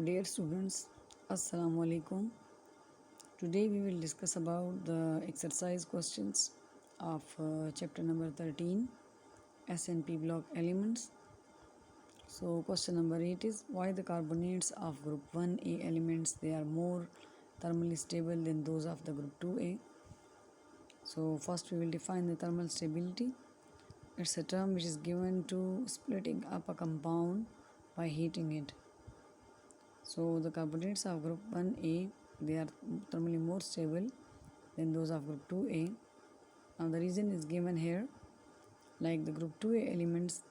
Dear students, Assalamu alaikum. Today we will discuss about the exercise questions of chapter number 13 S&P block elements. So question number 8 is why the carbonates of group 1A elements they are more thermally stable than those of the group 2A. So first we will define the thermal stability. It's a term which is given to splitting up a compound by heating it. So the carbonates of group 1A they are thermally more stable than those of group 2A. Now the reason is given here, like the group 2A elements,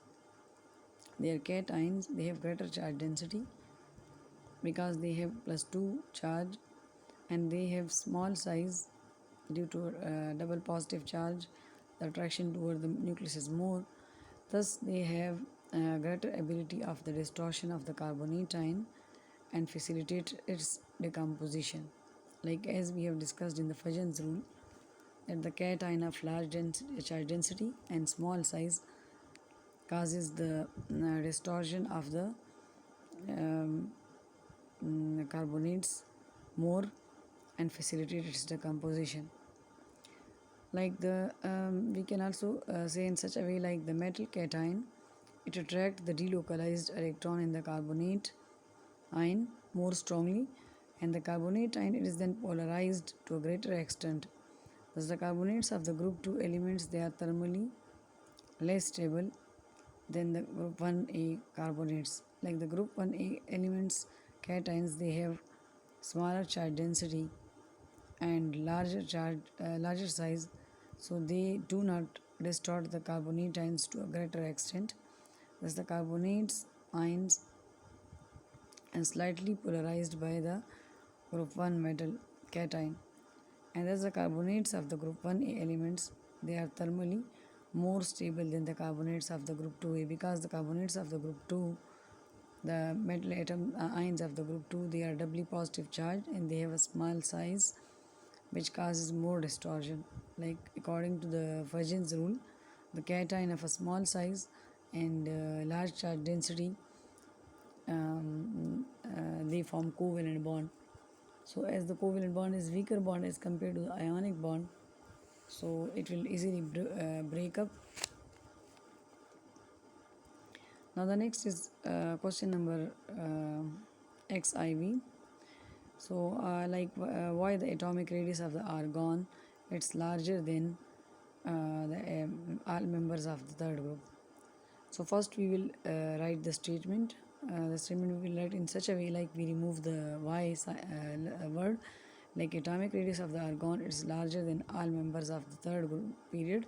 they are cations, they have greater charge density because they have +2 charge, and they have small size due to double positive charge. The attraction toward the nucleus is more, thus they have greater ability of the distortion of the carbonate ion and facilitate its decomposition. Like as we have discussed in the Fajans rule, that the cation of large charge density and small size causes the distortion of the carbonates more and facilitate its decomposition. Like the we can also say in such a way, like the metal cation, it attracts the delocalized electron in the carbonate ion more strongly, and the carbonate ion it is then polarized to a greater extent. Thus the carbonates of the group 2 elements they are thermally less stable than the group 1A carbonates. Like the group 1A elements cations they have smaller charge density and larger size, so they do not distort the carbonate ions to a greater extent. Thus the carbonates ions and slightly polarized by the group 1 metal cation, and thus the carbonates of the group 1A elements they are thermally more stable than the carbonates of the group 2A, because the carbonates of the group 2, the metal atom ions of the group 2, they are doubly positive charged and they have a small size which causes more distortion. Like according to the Fajans rule, the cation of a small size and large charge density they form covalent bond. So as the covalent bond is weaker bond as compared to the ionic bond, so it will easily break up. Now the next is question number XIV. So why the atomic radius of the argon it's larger than all members of the third group. So first we will write the statement. The statement we will write in such a way, like we remove the y word, like atomic radius of the argon is larger than all members of the third group period.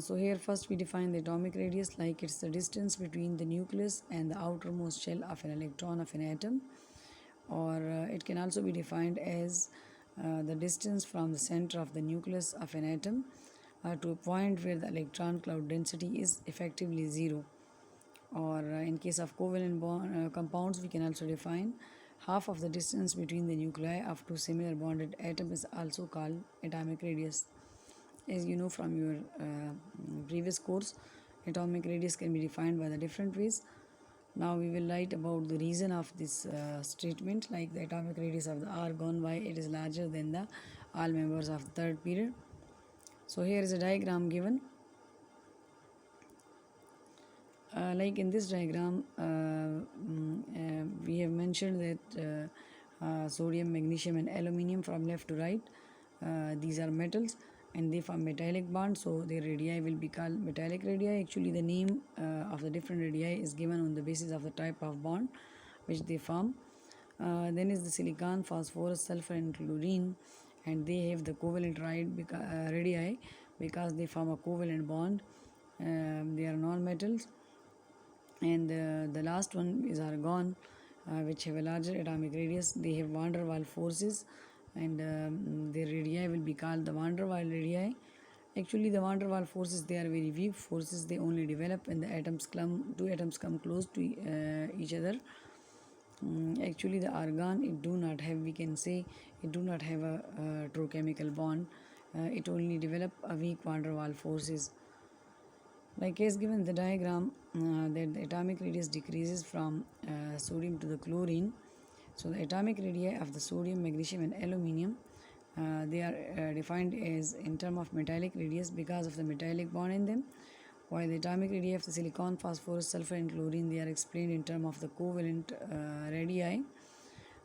So here first we define the atomic radius, like it's the distance between the nucleus and the outermost shell of an electron of an atom, or it can also be defined as the distance from the center of the nucleus of an atom to a point where the electron cloud density is effectively zero. Or in case of covalent compounds, we can also define half of the distance between the nuclei of two similar bonded atoms is also called atomic radius. As you know from your previous course, atomic radius can be defined by the different ways. Now we will write about the reason of this statement, like the atomic radius of the argon, why it is larger than the all members of the third period. So here is a diagram given. Like in this diagram, we have mentioned that sodium, magnesium and aluminium from left to right, these are metals and they form metallic bonds, so their radii will be called metallic radii. Actually the name of the different radii is given on the basis of the type of bond which they form. Then is the silicon, phosphorus, sulfur and chlorine, and they have the covalent radii because they form a covalent bond. They are non-metals. And the last one is argon, which have a larger atomic radius. They have van der Waals forces, and their radii will be called the van der Waals radii. Actually the van der Waals forces they are very weak forces. They only develop when the two atoms come close to each other. Actually the argon it do not have, we can say it do not have a true chemical bond. It only develop a weak van der Waals forces. Like as given in the diagram, that the atomic radius decreases from sodium to the chlorine. So the atomic radii of the sodium, magnesium, and aluminium, they are defined as in term of metallic radius because of the metallic bond in them, while the atomic radii of the silicon, phosphorus, sulfur, and chlorine, they are explained in term of the covalent radii.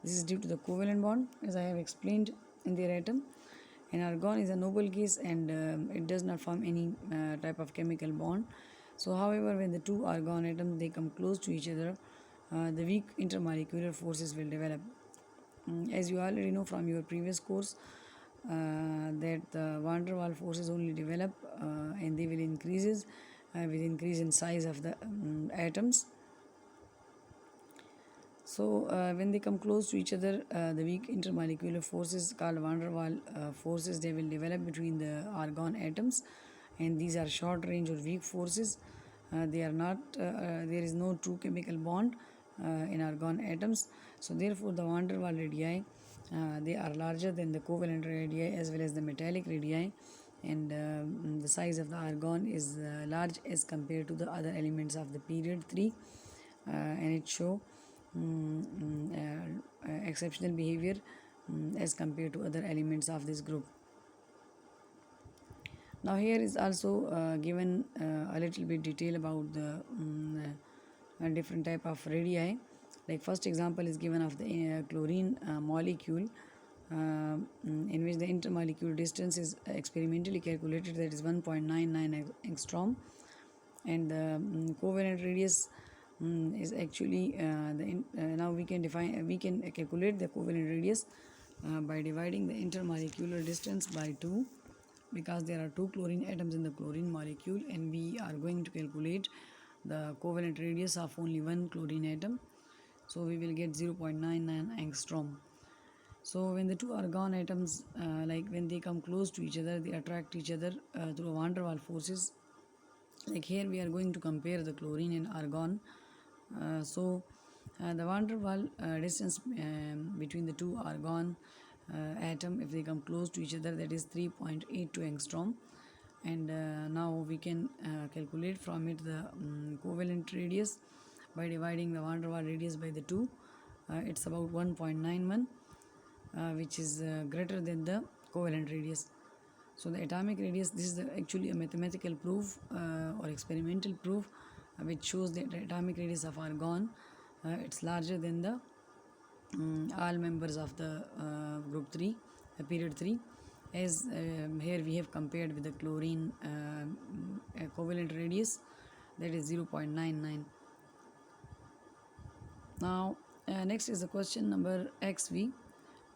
This is due to the covalent bond, as I have explained in their atom. And argon is a noble gas, and it does not form any type of chemical bond. So, however, when the two argon atoms they come close to each other, the weak intermolecular forces will develop. As you already know from your previous course, that the van der Waals forces only develop and they will increases with increase in size of the atoms. So, when they come close to each other, the weak intermolecular forces called van der Waals forces they will develop between the argon atoms, and these are short range or weak forces. They are not there is no true chemical bond in argon atoms. So, therefore, the van der Waals radii they are larger than the covalent radii as well as the metallic radii, and the size of the argon is large as compared to the other elements of the period 3, and it show exceptional behavior as compared to other elements of this group. Now here is also given a little bit detail about the different type of radii. Like first example is given of the chlorine molecule, in which the intermolecular distance is experimentally calculated, that is 1.99 angstrom, and the covalent radius is actually now we can calculate the covalent radius by dividing the intermolecular distance by 2, because there are two chlorine atoms in the chlorine molecule, and we are going to calculate the covalent radius of only one chlorine atom. So we will get 0.99 angstrom. So when the two argon atoms like when they come close to each other, they attract each other through van der Waals forces. Like here we are going to compare the chlorine and argon. The van der Waals distance between the two argon atom, if they come close to each other, that is 3.82 angstrom, and now we can calculate from it the covalent radius by dividing the van der Waals radius by the 2. It's about 1.91, which is greater than the covalent radius. So the atomic radius, this is actually a mathematical proof or experimental proof which shows that the atomic radius of argon it's larger than the all members of the group 3, period 3, as here we have compared with the chlorine covalent radius, that is 0.99. Now next is the question number XV.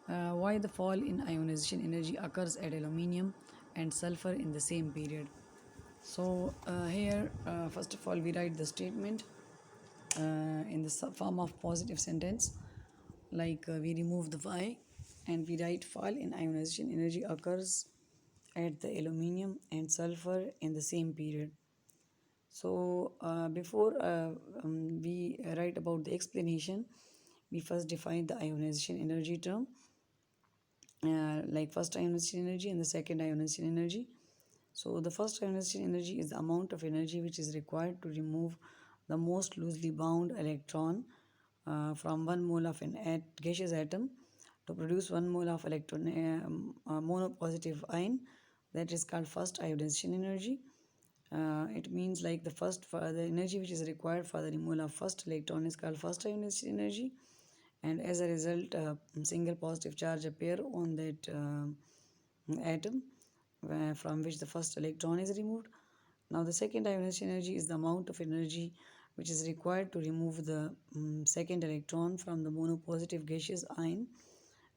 Why the fall in ionization energy occurs at aluminium and sulfur in the same period? So here first of all we write the statement in the form of positive sentence, like we remove the y and we write fall in ionization energy occurs at the aluminium and sulfur in the same period. So before we write about the explanation, we first define the ionization energy term, like first ionization energy and the second ionization energy. So the first ionization energy is the amount of energy which is required to remove the most loosely bound electron from 1 mole of an gaseous atom to produce 1 mole of electron monopositive ion, that is called first ionization energy. It means like the first for the energy which is required for the removal of first electron is called first ionization energy, and as a result single positive charge appear on that atom from which the first electron is removed. Now the second ionization energy is the amount of energy which is required to remove the second electron from the monopositive gaseous ion,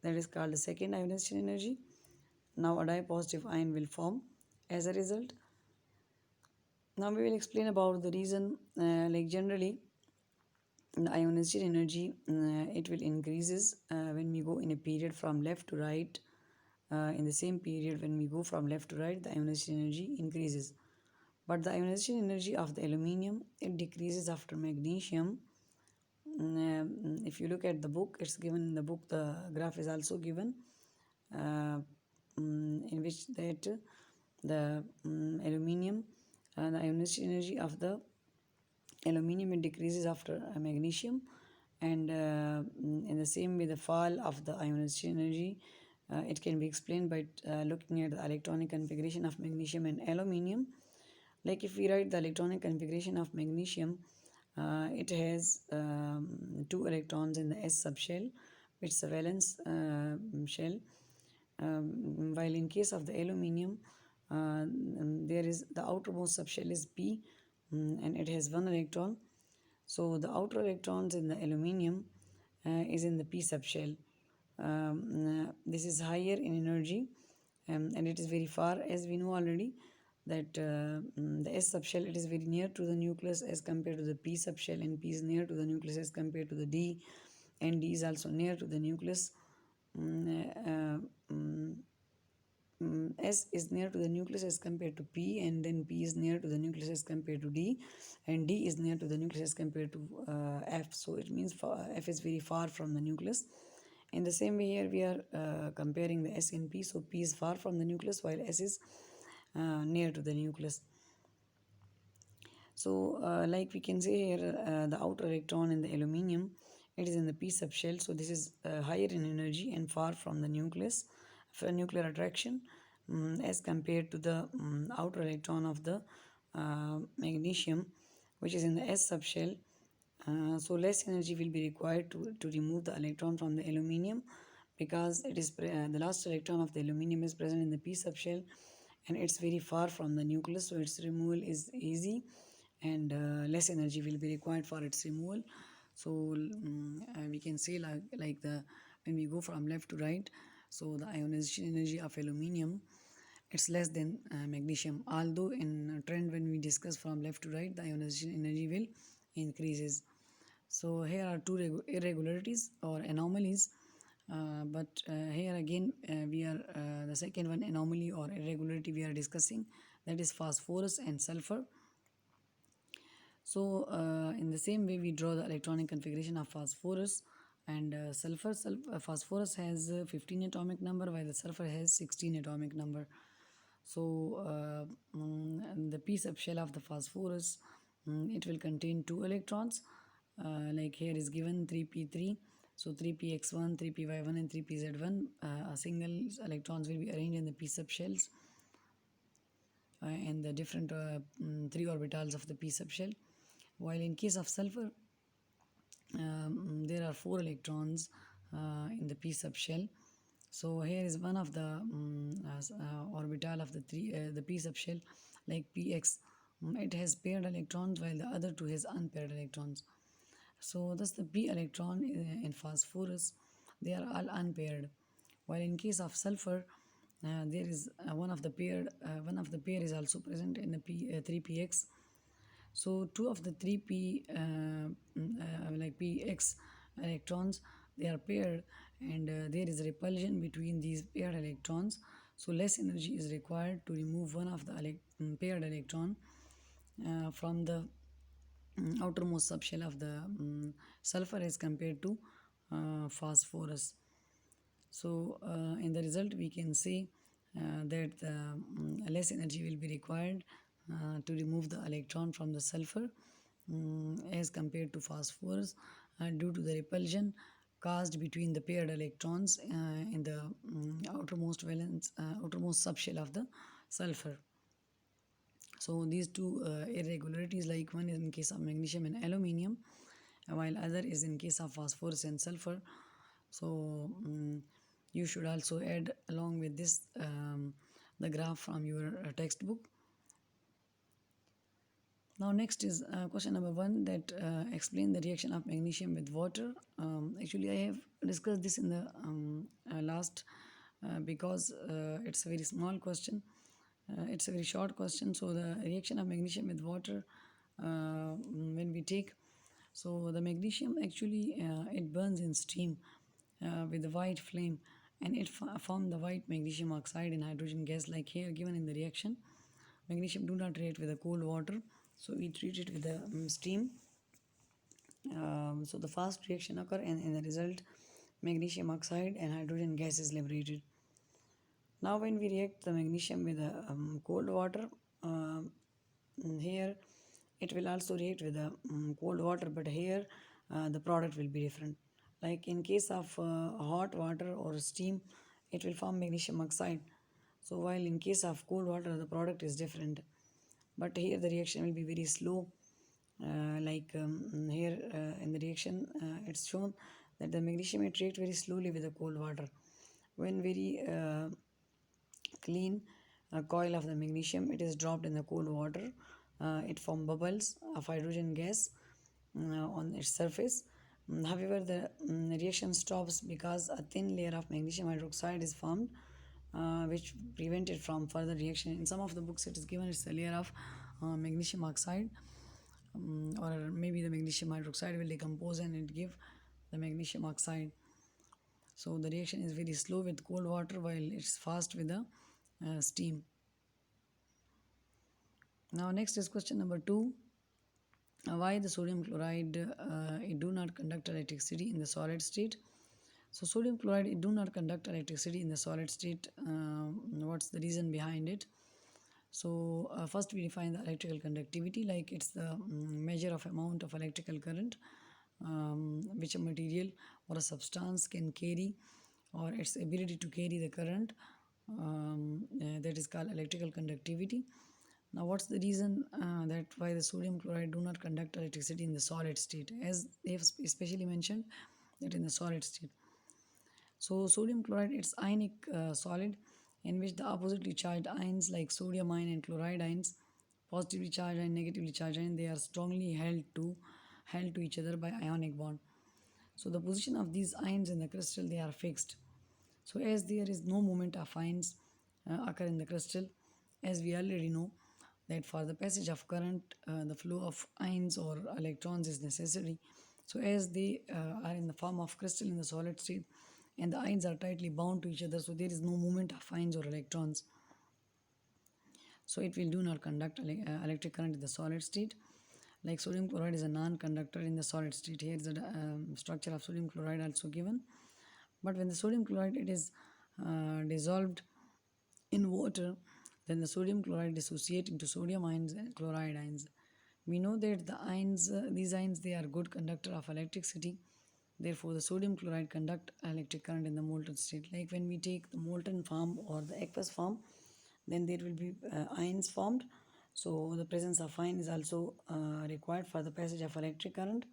that is called the second ionization energy. Now a dipositive ion will form as a result. Now we will explain about the reason, like generally the ionization energy it will increases when we go in a period from left to right. In the same period when we go from left to right, the ionization energy increases, but the ionization energy of the aluminium it decreases after magnesium. If you look at the book, it's given in the book, the graph is also given in which that the aluminium The ionization energy of the aluminium, it decreases after magnesium, and in the same way the fall of the ionization energy, it can be explained by looking at the electronic configuration of magnesium and aluminium. Like if we write the electronic configuration of magnesium, it has two electrons in the s subshell, which is a valence shell, while in case of the aluminium, there is the outermost subshell is p, and it has one electron. So the outer electrons in the aluminium is in the p subshell. This is higher in energy, and it is very far, as we know already that the s subshell, it is very near to the nucleus as compared to the p subshell, and p is near to the nucleus as compared to the d, and d is also near to the nucleus. S is near to the nucleus as compared to P, and then P is near to the nucleus as compared to D, and D is near to the nucleus as compared to F. So it means F is very far from the nucleus. In the same way, here we are comparing the S and P. So P is far from the nucleus while S is near to the nucleus. So like we can say here, the outer electron in the aluminium, it is in the p subshell. So this is higher in energy and far from the nucleus for nuclear attraction, as compared to the outer electron of the magnesium, which is in the s subshell. So less energy will be required to remove the electron from the aluminium, because it is the last electron of the aluminium is present in the p subshell, and it's very far from the nucleus, so its removal is easy, and less energy will be required for its removal. So we can say like the when we go from left to right, so the ionization energy of aluminium, it's less than magnesium, although in trend when we discuss from left to right, the ionization energy will increases. So here are two irregularities or anomalies, but here again we are the second one anomaly or irregularity we are discussing, that is phosphorus and sulfur. So in the same way we draw the electronic configuration of phosphorus and sulfur. Phosphorus has 15 atomic number while the sulfur has 16 atomic number. So the p subshell of the phosphorus, it will contain two electrons, like here is given 3p3. So 3px1, 3py1 and 3pz1, a single electrons will be arranged in the p subshells and the different three orbitals of the p subshell. While in case of sulfur, there are four electrons in the p subshell. So here is one of the orbital of the p subshell, like px. It has paired electrons while the other two has unpaired electrons. So thus the p electron in phosphorus, they are all unpaired. While in case of sulfur, there is one of the pair is also present in the 3px. So two of the 3p like px electrons, they are paired, and there is repulsion between these paired electrons. So less energy is required to remove one of the paired electron from the outermost subshell of the sulfur as compared to phosphorus. So in the result we can say that less energy will be required to remove the electron from the sulfur as compared to phosphorus, due to the repulsion caused between the paired electrons in the outermost subshell of the sulfur. So these two irregularities, like one is in case of magnesium and aluminium, while other is in case of phosphorus and sulfur. So you should also add along with this the graph from your textbook. Now next is question number 1, that explain the reaction of magnesium with water. Actually I have discussed this in the last because it's a very small question. It's a very short question. So the reaction of magnesium with water, when we take, so the magnesium actually it burns in steam with the white flame, and it form the white magnesium oxide and hydrogen gas, like here given in the reaction. Magnesium do not react with the cold water, so we treat it with the steam. So the fast reaction occur, and in the result magnesium oxide and hydrogen gas is liberated. Now when we react the magnesium with the cold water, here it will also react with the cold water, but here the product will be different. Like in case of hot water or steam, it will form magnesium oxide. So while in case of cold water, the product is different, but here the reaction will be very slow. Here in the reaction, it's shown that the magnesium it react very slowly with the cold water. When very clean coil of the magnesium it is dropped in the cold water, it forms bubbles of hydrogen gas on its surface. However, the reaction stops because a thin layer of magnesium hydroxide is formed, which prevent it from further reaction. In some of the books it is given it's a layer of magnesium oxide, or maybe the magnesium hydroxide will decompose and it give the magnesium oxide. So the reaction is very slow with cold water while it's fast with the steam. Now next is question number 2. Why the sodium chloride it do not conduct electricity in the solid state? So sodium chloride it do not conduct electricity in the solid state. What's the reason behind it? So first we define the electrical conductivity, like it's the measure of amount of electrical current which a material or a substance can carry, or its ability to carry the current, that is called electrical conductivity. Now what's the reason that why the sodium chloride do not conduct electricity in the solid state, as they have especially mentioned that in the solid state. So sodium chloride it's ionic solid in which the oppositely charged ions like sodium ion and chloride ions, positively charged and negatively charged ion, they are strongly held to each other by ionic bond. So the position of these ions in the crystal they are fixed. So as there is no movement of ions occur in the crystal, as we already know that for the passage of current, the flow of ions or electrons is necessary. So as they are in the form of crystal in the solid state, and the ions are tightly bound to each other, so there is no movement of ions or electrons. So it will do not conduct electric current in the solid state. Like sodium chloride is a non-conductor in the solid state. Here is the structure of sodium chloride also given. But when the sodium chloride it is dissolved in water, then the sodium chloride dissociate into sodium ions and chloride ions. We know that the ions, these ions, they are good conductor of electricity. Therefore, the sodium chloride conduct electric current in the molten state. Like when we take the molten form or the aqueous form, then there will be ions formed. So the presence of ion is also required for the passage of electric current.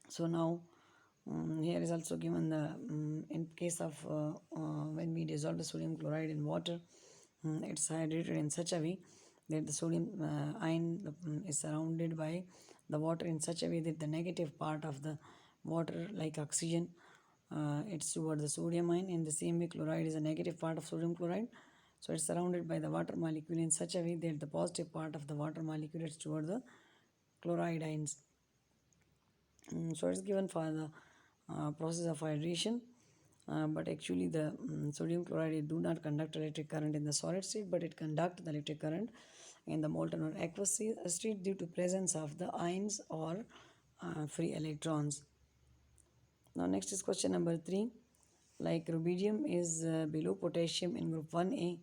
So now here is also given the in case of when we dissolve the sodium chloride in water, it's hydrated in such a way that the sodium ion is surrounded by the water in such a way that the negative part of the water, like oxygen, it's toward the sodium ion. In the same way, chloride is a negative part of sodium chloride, so it's surrounded by the water molecule in such a way that the positive part of the water molecule is toward the chloride ions. So it's given for the process of hydration, but actually the sodium chloride do not conduct electric current in the solid state, but it conduct the electric current in the molten or aqueous state due to presence of the ions or free electrons. Now next is question number 3. Like rubidium is below potassium in group 1a,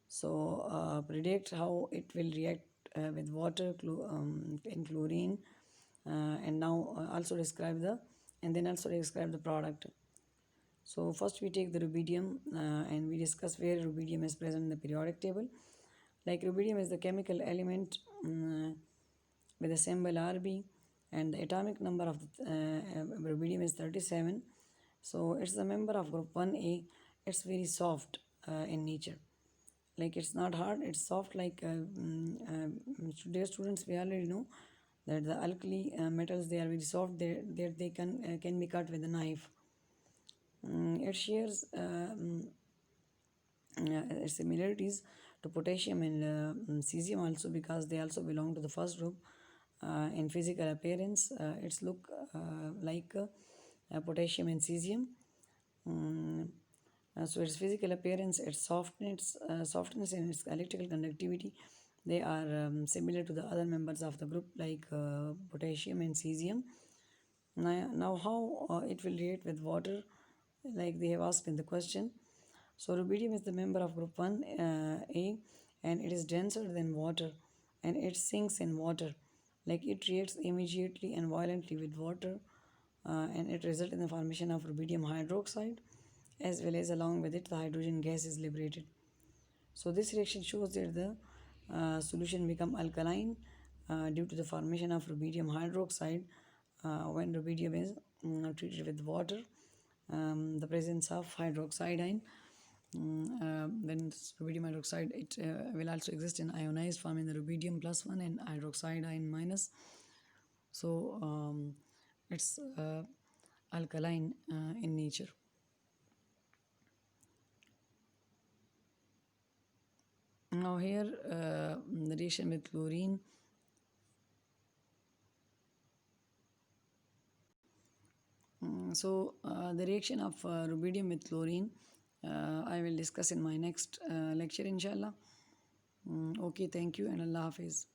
so predict how it will react with water and chlorine, and now also describe the and then also describe the product. So first we take the rubidium and we discuss where rubidium is present in the periodic table. Like rubidium is the chemical element with the symbol Rb, and the atomic number of the, rubidium is 37. So it's a member of group 1a. It's very soft in nature. Like it's not hard, it's soft. Like dear students, we already know that the alkali metals they are very soft. They can be cut with a knife. It shares similarities to potassium and cesium also, because they also belong to the first group. In physical appearance, its look like potassium and cesium. So its physical appearance, its softness and its electrical conductivity, they are similar to the other members of the group, like potassium and cesium. Now how it will react with water, like they have asked in the question. So rubidium is the member of group 1 A, and it is denser than water. and it sinks in water. Like it reacts immediately and violently with water, and it results in the formation of rubidium hydroxide, as well as along with it the hydrogen gas is liberated. So this reaction shows that the solution become alkaline due to the formation of rubidium hydroxide when rubidium is treated with water. The presence of hydroxide ion, then this rubidium hydroxide, it will also exist in ionized form in the rubidium plus 1 and hydroxide ion minus. So it's alkaline in nature. Now here the reaction with chlorine. The reaction of rubidium with chlorine, I will discuss in my next lecture, inshallah. Okay, thank you, and Allah Hafiz.